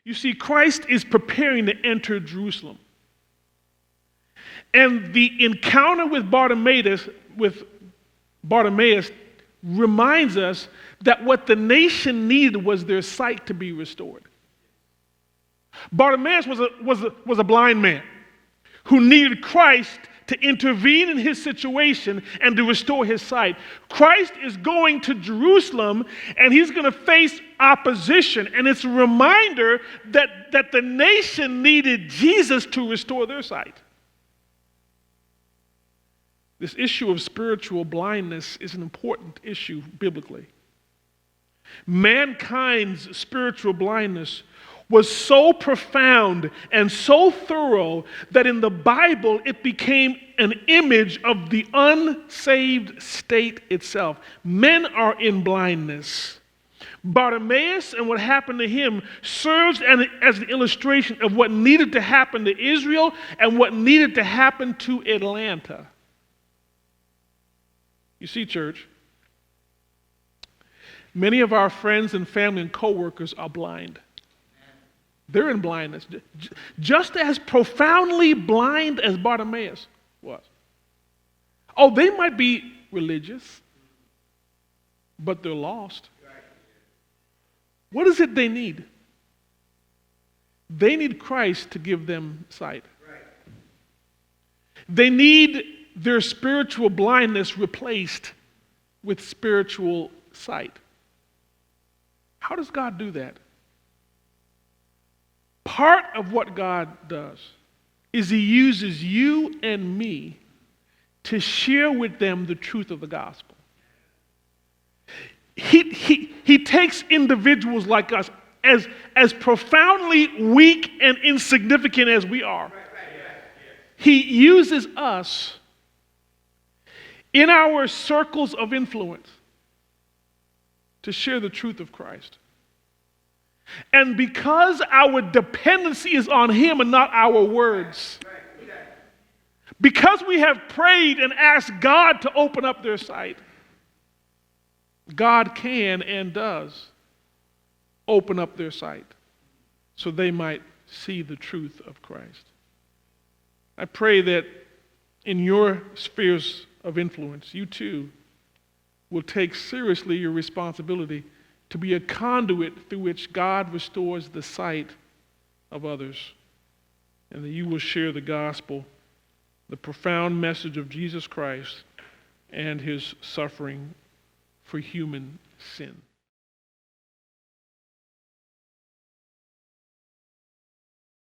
You see, Christ is preparing to enter Jerusalem. And the encounter with Bartimaeus reminds us that what the nation needed was their sight to be restored. Bartimaeus was a blind man who needed Christ to intervene in his situation and to restore his sight. Christ is going to Jerusalem, and he's going to face opposition. And it's a reminder that the nation needed Jesus to restore their sight. This issue of spiritual blindness is an important issue biblically. Mankind's spiritual blindness was so profound and so thorough that in the Bible it became an image of the unsaved state itself. Men are in blindness. Bartimaeus and what happened to him serves as an illustration of what needed to happen to Israel and what needed to happen to Atlanta. You see, church, many of our friends and family and co-workers are blind. They're in blindness, just as profoundly blind as Bartimaeus was. Oh, they might be religious, but they're lost. What is it they need? They need Christ to give them sight. They need their spiritual blindness replaced with spiritual sight. How does God do that? Part of what God does is he uses you and me to share with them the truth of the gospel. He takes individuals like us, as profoundly weak and insignificant as we are. He uses us in our circles of influence to share the truth of Christ. And because our dependency is on him and not our words, because we have prayed and asked God to open up their sight, God can and does open up their sight so they might see the truth of Christ. I pray that in your spheres of influence, you too will take seriously your responsibility to be a conduit through which God restores the sight of others, and that you will share the gospel, the profound message of Jesus Christ and his suffering for human sin.